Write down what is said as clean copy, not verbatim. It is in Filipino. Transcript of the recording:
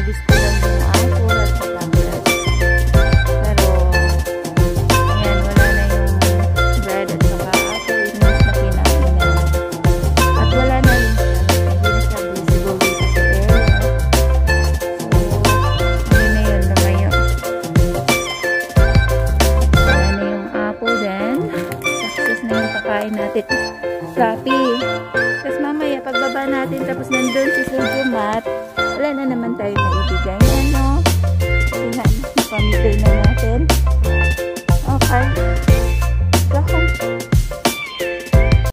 Inubis ko lang yung apple at saka bread. Pero, ayan, wala na yung bread at saka apple. It means na kinain na. At wala na rin siya. Hindi na siya visible dito sa area. So, yun na yun naman yun. Wala na yung apple then. Success na yung kakain natin. Happy. Tapos mamaya, pagbaba natin, tapos nandun si Sir Jumat, wala na naman tayo maibigay.